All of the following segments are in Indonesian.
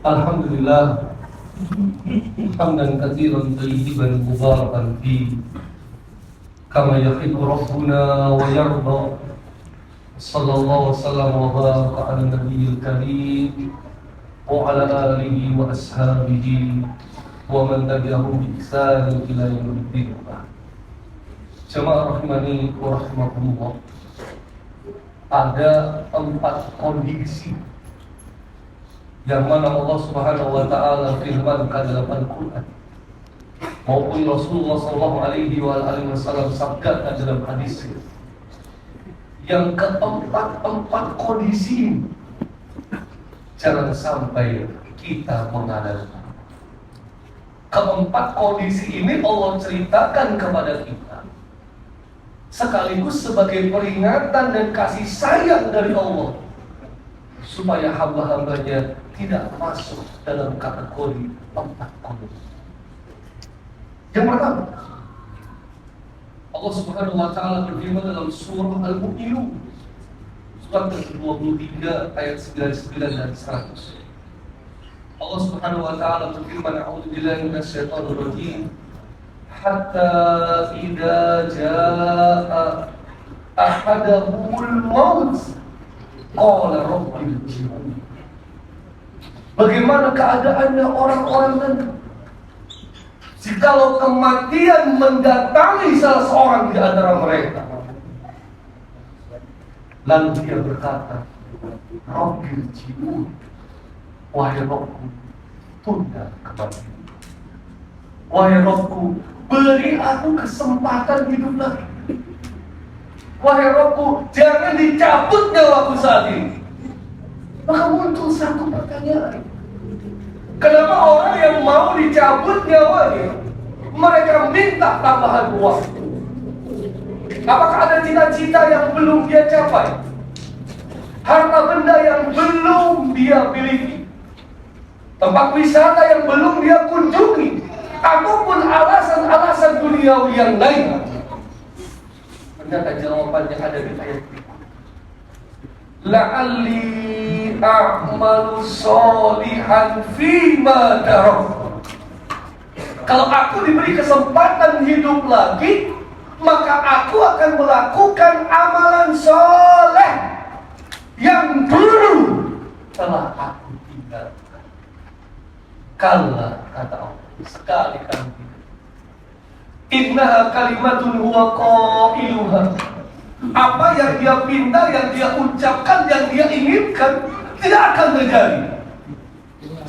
Alhamdulillah hamdan katsiran tayyiban mubarakan fi kama yuhibbu rabbuna wa yarda. Sallallahu wasallam wa baraka ala nabiyil karim wa ala alihi wa ashabihi wa man tabi'ahum bi ihsan ila yaumiddin. Jamaah rahimani wa rahimakumullah. Ada 4 kondisi yang mana Allah Subhanahu wa taala firmankan dalam Al-Qur'an maupun Rasulullah sallallahu alaihi wasallam sabdakan dalam hadis. Yang keempat kondisi ini jangan sampai kita mengandalkan. Keempat kondisi ini Allah ceritakan kepada kita sekaligus sebagai peringatan dan kasih sayang dari Allah supaya hamba-hambanya tidak masuk dalam kategori 4 kondisi. Yang pertama, Allah Subhanahu wa taala berfirman dalam surah Al-Mu'minun surat ke-23 ayat 99 dan 100. Allah Subhanahu wa taala berfirman, a'udzubillahi minasyaitonir rajim, hatta idza jaa ahadahumul maut qala rabbil ji'un. Bagaimana keadaannya orang-orang nanti jikalau kematian mendatangi salah seorang di antara mereka, lalu dia berkata, rabbil ji'un, wahai Rabbku, tunda kematian. Wahai Rabbku, beri aku kesempatan hidup lagi. Wahai Rabbku, jangan dicabut nyawaku saat ini. Maka muncul satu pertanyaan, kenapa orang yang mau dicabut nyawanya mereka minta tambahan uang? Apakah ada cita-cita yang belum dia capai? Harta benda yang belum dia miliki? Tempat wisata yang belum dia kunjungi? Ataupun alasan-alasan duniawi yang lain? Ternyata jawabannya ada di ayat ini. La'alli a'malu sholihan fima tarak. Kalau aku diberi kesempatan hidup lagi, maka aku akan melakukan amalan soleh yang dulu telah aku tinggalkan. Kalla, kata Allah, sekali-kali tidak. Innaha kalimatun huwa qailuha. Apa yang dia pinta, yang dia ucapkan, yang dia inginkan tidak akan terjadi.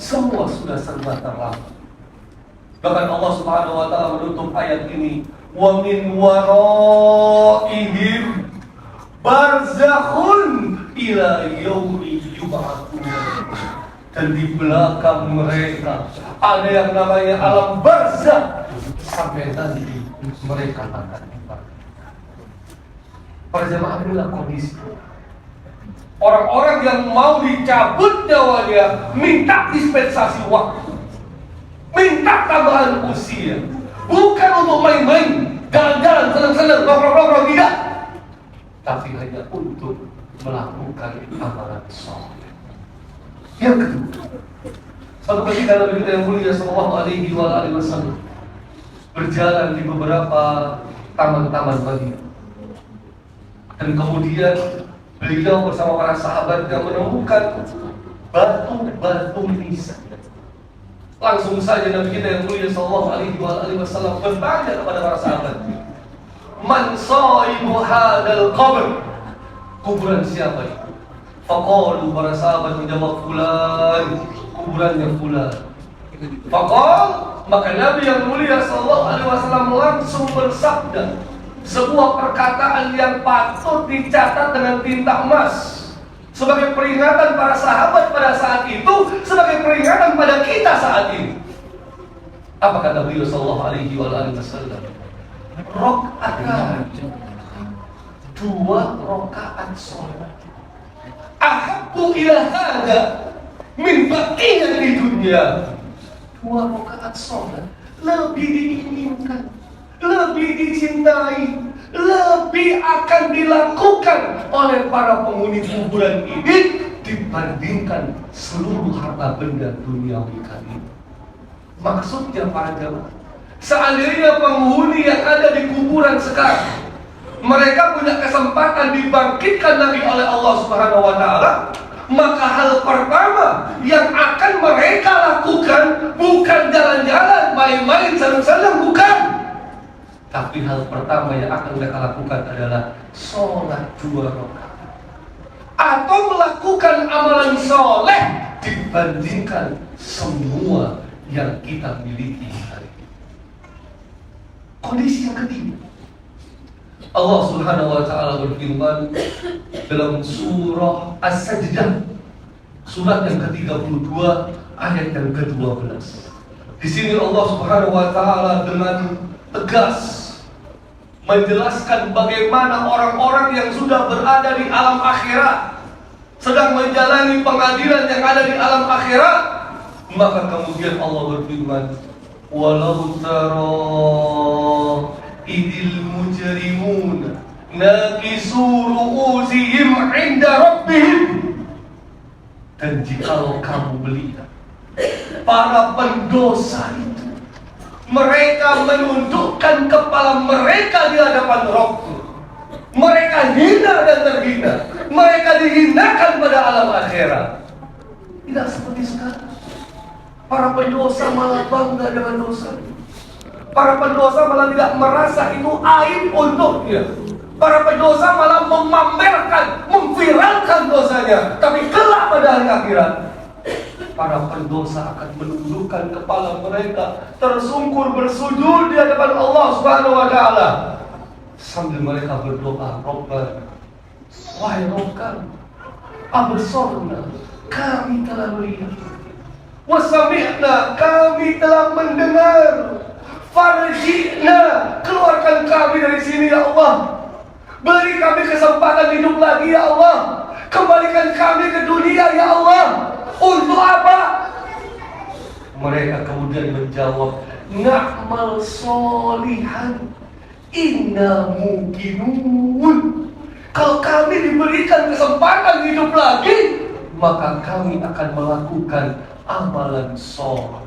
Semua sudah serba terlambat. Bahkan Allah Subhanahu wa taala menutup ayat ini, wa min waraihim barzakhun ila yaumi yub'atsun. Dan di belakang mereka ada yang namanya alam barzakh sampai nanti mereka akan dibangkitkan. Para jemaah, inilah kondisi orang-orang yang mau dicabut nyawanya, minta dispensasi waktu, minta tambahan usia, bukan untuk main-main, jalan-jalan, senang-senang, nongkrong-nongkrong, tidak, tapi hanya untuk melakukan amalan soleh. Yang kedua, suatu ketika Nabi kita yang mulia sallallahu alaihi wasallam berjalan di beberapa taman-taman Madinah. Dan kemudian beliau bersama para sahabatnya menemukan batu-batu nisan. Langsung saja Nabi kita yang mulia sallallahu alaihi wasallam bertanya kepada para sahabat, man sahibu hadzal qabr? Kuburan siapa itu? Faqalu, para sahabat menjawab, fulan, kuburannya fulan. Faqal, maka Nabi yang mulia sallallahu alaihi wasallam langsung bersabda sebuah perkataan yang patut dicatat dengan tinta emas sebagai peringatan para sahabat pada saat itu, sebagai peringatan pada kita saat ini. Apa kata beliau sallallahu alaihi wasallam? Rakaatan, 2 rakaat salat, ahabbu ila hada min baqiyati dunya. 2 rakaat salat lebih diinginkan, lebih dicintai, lebih akan dilakukan oleh para penghuni kuburan ini dibandingkan seluruh harta benda duniawi kali. Maksudnya para jemaah, seandainya penghuni yang ada di kuburan sekarang, mereka punya kesempatan dibangkitkan lagi oleh Allah Subhanahu wa Ta'ala, maka hal pertama yang akan mereka lakukan bukan jalan-jalan, main-main, senang-senang, bukan. Tapi hal pertama yang akan mereka lakukan adalah sholat 2 rakaat atau melakukan amalan soleh dibandingkan semua yang kita miliki hari ini. Kondisi yang ketiga, Allah Subhanahu wa Ta'ala berfirman dalam surah As-Sajdah, surat yang ke-32 ayat yang ke-12. Di sini Allah Subhanahu wa Ta'ala dengan tegas menjelaskan bagaimana orang-orang yang sudah berada di alam akhirat sedang menjalani pengadilan yang ada di alam akhirat. Maka kemudian Allah berfirman, walau tara idil mujrimun naqisu ru'usihim 'inda rabbihim. Dan jikalau kamu melihat para pendosa itu, mereka menundukkan kepala mereka di hadapan Rabb. Mereka hina dan terhina. Mereka dihinakan pada alam akhirat. Tidak seperti sekarang. Para pendosa malah bangga dengan dosa. Para pendosa malah tidak merasa itu aib untuknya. Para pendosa malah memamerkan, memviralkan dosanya. Tapi kelak pada hari akhirat, para pendosa akan menundukkan kepala mereka, tersungkur bersujud di hadapan Allah Subhanahu wa Ta'ala, sambil mereka berdoa, Rabbana, wahai Rabb kami, absorna, kami telah melihat, wasami'na, kami telah mendengar, farji'na, keluarkan kami dari sini ya Allah, beri kami kesempatan hidup lagi ya Allah, kembalikan kami ke dunia ya Allah. Untuk apa? Mereka kemudian menjawab, na'mal solihan inna muqinun. Kalau kami diberikan kesempatan hidup lagi, maka kami akan melakukan amalan soleh.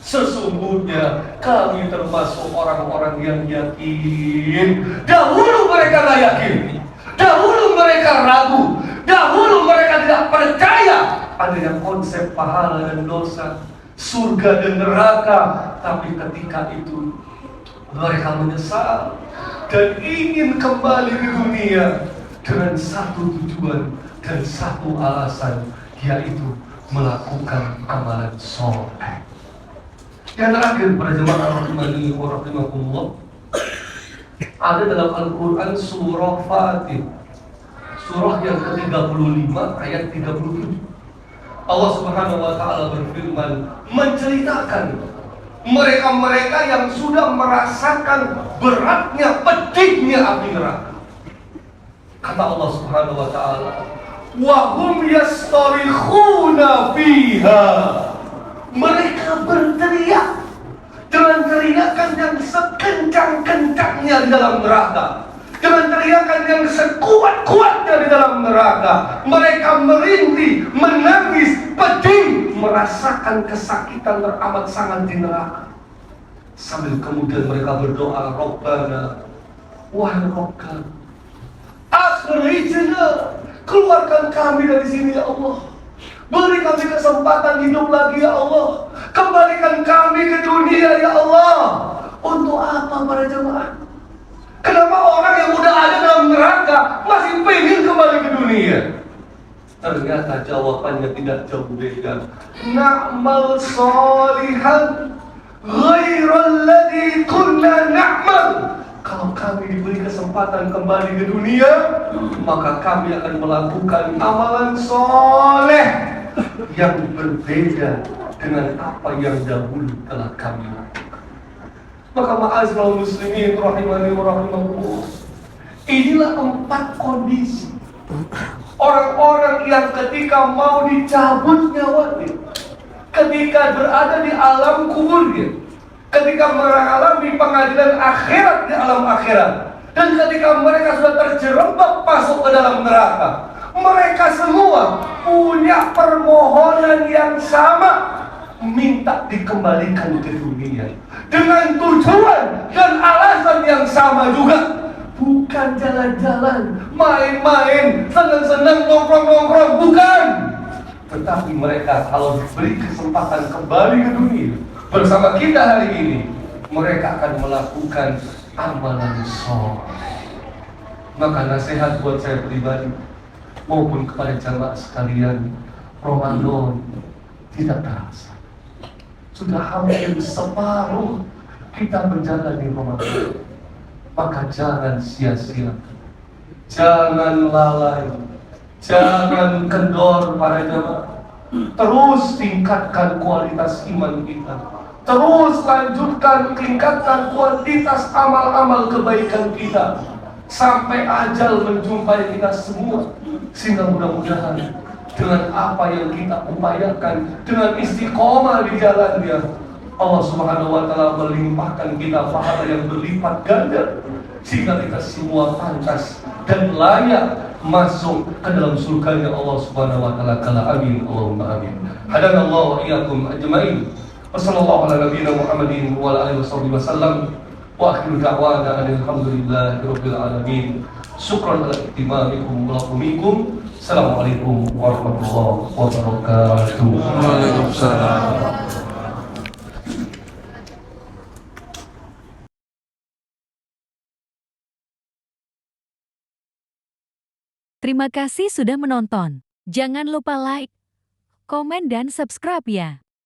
Sesungguhnya kami termasuk orang-orang yang yakin. Dahulu mereka tidak yakin, dahulu mereka ragu, dahulu mereka tidak percaya adanya konsep pahala dan dosa, surga dan neraka. Tapi ketika itu mereka menyesal dan ingin kembali ke dunia dengan satu tujuan dan satu alasan, yaitu melakukan amalan soleh. Yang terakhir, para jemaah rahimani wa rahimakumullah, ada dalam Al-Quran surah Fatir, surah yang ke-35 ayat 37. Allah Subhanahu wa Ta'ala berfirman menceritakan mereka-mereka yang sudah merasakan beratnya, pedihnya api neraka. Kata Allah Subhanahu wa Ta'ala, wa hum yastarikhuna fiha. Mereka berteriak dengan teriakan yang sekencang-kencangnya di dalam neraka, dengan teriakan yang sekuat-kuatnya di dalam neraka. Mereka merintih, menangis, pedih, merasakan kesakitan teramat sangat di neraka. Sambil kemudian mereka berdoa, Rabbana, wahai Rabb kami, akhrijna, keluarkan kami dari sini ya Allah. Beri kami kesempatan hidup lagi ya Allah. Kembalikan kami ke dunia ya Allah. Untuk apa para jemaah? Kenapa orang yang udah ada dalam neraka masih pengen kembali ke dunia? Ternyata jawabannya tidak jauh beda. Na'mal solihan ghairal ladzi kunna na'mal. Kalau kami diberi kesempatan kembali ke dunia, maka kami akan melakukan amalan soleh yang berbeda dengan apa yang dahulu telah kami lakukan. Maka ma'azral muslimin rahimani wa rahimakumullah, inilah 4 kondisi orang-orang yang ketika mau dicabut nyawanya, ketika berada di alam kuburnya, ketika mengalami pengadilan akhirat di alam akhirat, dan ketika mereka sudah terjerembab masuk ke dalam neraka, Mereka semua punya permohonan yang sama, minta dikembalikan ke dunia dengan tujuan dan alasan yang sama juga. Bukan jalan-jalan, main-main, senang-senang, nongkrong-nongkrong, bukan. Tetapi mereka kalau diberi kesempatan kembali ke dunia bersama kita hari ini, mereka akan melakukan amalan soleh. Maka nasihat buat saya pribadi maupun kepada jamaah sekalian, Ramadan tidak terasa. Sudah hampir separuh kita menjalani Ramadan. Maka jangan sia-sia, jangan lalai, jangan kendor para jamaah. Terus tingkatkan kualitas iman kita. Terus lanjutkan, tingkatkan kualitas amal-amal kebaikan kita sampai ajal menjumpai kita semua. Sehingga mudah-mudahan dengan apa yang kita upayakan, dengan istiqomah di jalannya, Allah Subhanahu wa Ta'ala melimpahkan kita pahala yang berlipat ganda, sehingga kita semua pantas dan layak masuk ke dalam surganya Allah Subhanahu wa Ta'ala. Kala amin, Allahumma amin. Hadanallahu wa iyyakum ajmain. Wassallallahu ala nabiyyina Muhammadin wa ala alihi wasallam. Wa akhiru da'wana alhamdulillahi rabbil alamin. Syukran ala ihtimamikum wa lakumikum. Assalamualaikum warahmatullahi wabarakatuh. Waalaikumsalam. Terima kasih sudah menonton. Jangan lupa like, komen, dan subscribe ya.